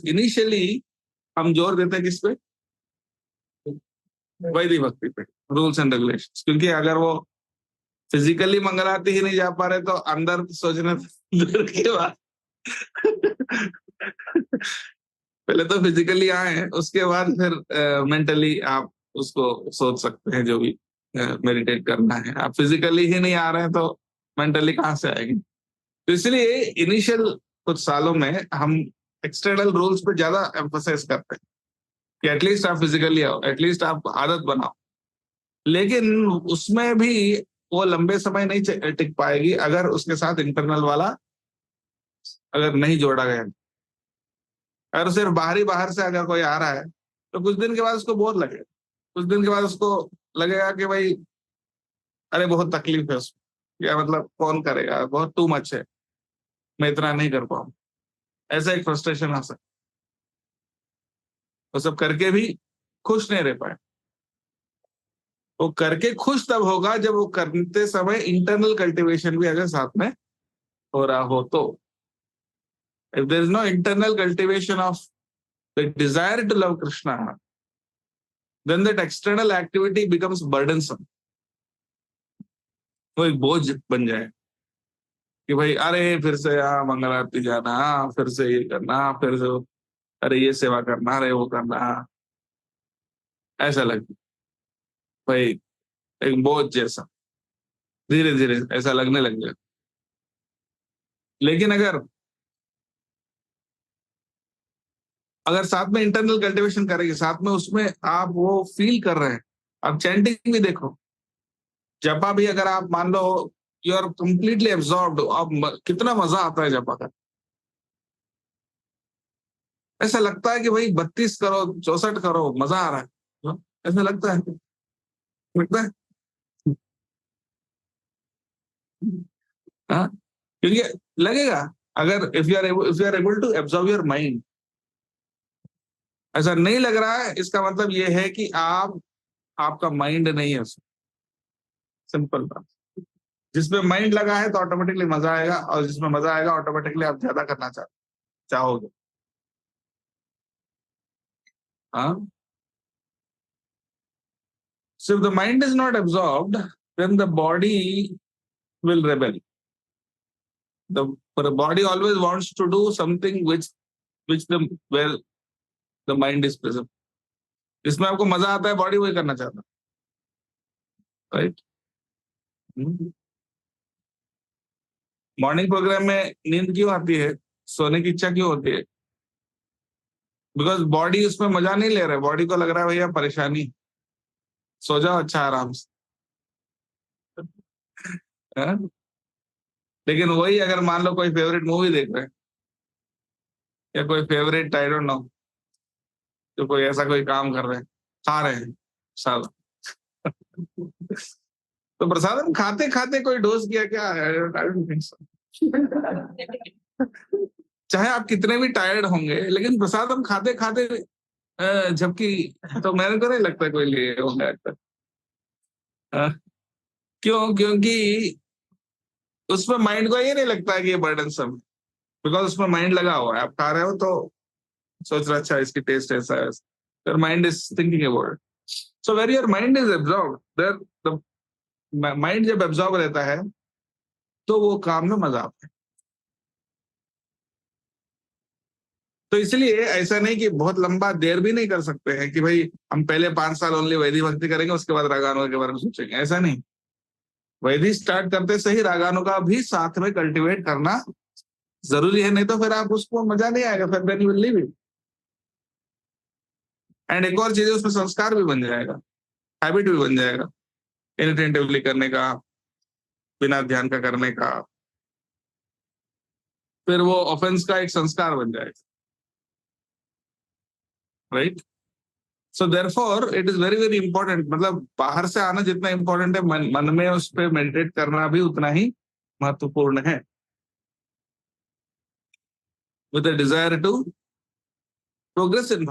Initially हम जोर देते हैं किस पे? वैदिक भक्ति पे, रूल्स एंड रेगुलेशंस। क्योंकि अगर वो फिजिकली मंगलाती ही नहीं जा पा रहे तो अंदर सोचने दूर की बात। पहले तो फिजिकली आए, उसके बाद फिर मेंटली आप उसको सोच सकते हैं जो भी मेडिटेट करना है। आप फिजिकली ही नहीं आ रहे हैं तो मेंटली कहाँ से आएंगे? तो इसलिए इनिशियल कुछ सालों में हम एक्सटर्नल रूल्स पे ज्यादा एम्फोसाइज करते हैं कि एटलीस्ट आप फिजिकली आओ, एटलीस्ट आप आदत बनाओ। लेकिन उसमें भी वो लंबे समय नहीं टिक पाएगी अगर उसके साथ इंटरनल वाला अगर नहीं जोड़ा गया। अगर सिर्फ बाहर से अगर कोई आ रहा है तो कुछ दिन के बाद उसको बोर लगेगा, कुछ दिन के बाद उसको लगेगा कि भाई अरे बहुत तकलीफ है उसको, या मतलब कौन करेगा, बहुत टू मच है, मैं इतना नहीं कर पाऊँ। ऐसा एक फ्रस्ट्रेशन आ सकता। वो सब करके भी खुश नहीं रह पाए। वो करके खुश तब होगा जब वो करते समय इंटरनल कल्टीवेशन भी अगर साथ में हो रहा हो तो। If there is no internal cultivation of the desire to love Krishna, then that external activity becomes burdensome. वो एक बोझ बन जाए कि भाई अरे फिर से मंगल आरती जाना, फिर से ये करना, फिर से अरे ये सेवा करना, अरे वो करना, ऐसा लगता भाई एक बोझ जैसा धीरे धीरे ऐसा लगने लग गया। लेकिन अगर अगर साथ में इंटरनल कल्टीवेशन करेंगे, साथ में उसमें आप वो फील कर रहे हैं, आप चैंटिंग भी देखो, जपा भी अगर आप मान लो यू आर कंप्लीटली एब्जॉर्ब्ड, आप कितना मजा आता है जपा का। ऐसा लगता है कि भाई 32 करो 64 करो मजा आ रहा है, ऐसा लगता है, लगता है। हाँ, क्योंकि लगेगा अगर if you are able to absorb your mind, ऐसा नहीं लग रहा है इसका मतलब ये है कि आप आपका माइंड नहीं है उसमें। सिंपल बात। जिसमें माइंड लगा है तो ऑटोमेटिकली मजा आएगा, और जिसमें मजा आएगा ऑटोमेटिकली आप ज्यादा करना चाहोगे। हाँ, so if the mind is not absorbed, then the body will rebel. The body always wants to do something which the where the mind is present. जिसमें आपको मजा आता है बॉडी वही करना चाहता है, राइट? मॉर्निंग प्रोग्राम में नींद क्यों आती है, सोने की इच्छा क्यों होती है? बिकॉज बॉडी उसमें मजा नहीं ले रहा है, बॉडी को लग रहा है भैया परेशानी, सो जाओ अच्छा आराम से। हाँ? लेकिन वही अगर मान लो कोई फेवरेट मूवी देख रहे हैं, या कोई फेवरेट आई डोंट नो, तो कोई ऐसा कोई काम कर रहे हैं, खा रहे हैं साला, तो प्रसादम खाते खाते कोई डोज किया क्या? I don't think so. चाहे आप कितने भी टायर्ड होंगे, लेकिन प्रसादम खाते खाते जबकि तो मेरे को नहीं लगता कोई लिए होगा ऐसा। क्यों? क्योंकि उसमें माइंड को ये नहीं लगता है कि ये बर्डनसम, बिकॉज उसमें माइंड लगा हुआ है। आप खा रहे हो तो सोच रहे अच्छा इसकी टेस्ट ऐसा है, your mind is thinking about. So where your mind is absorb, there mind जब एब्जॉर्ब रहता है तो वो काम में मजा आता है। तो इसलिए ऐसा नहीं कि बहुत लंबा देर भी नहीं कर सकते हैं कि भाई हम पहले 5 साल ओनली वैदिक भक्ति करेंगे, उसके बाद रागानु के बारे में सोचेंगे, ऐसा नहीं। वैदिक स्टार्ट करते सही रागानु का भी साथ में कल्टीवेट करना जरूरी है, नहीं तो फिर आप उसको मजा नहीं आएगा, फिर then you will leave it. And एक और चीज है, उसमें संस्कार भी बन जाएगा, हैबिट भी बन जाएगा, इनअटेंटिवली करने का, बिना ध्यान का करने का, फिर वो ऑफेंस का एक संस्कार बन जाएगा, right? So therefore it is very very important, मतलब बाहर से आना जितना इंपॉर्टेंट है, मन में उस पर मेडिटेट करना भी उतना ही महत्वपूर्ण है, with a desire to progress in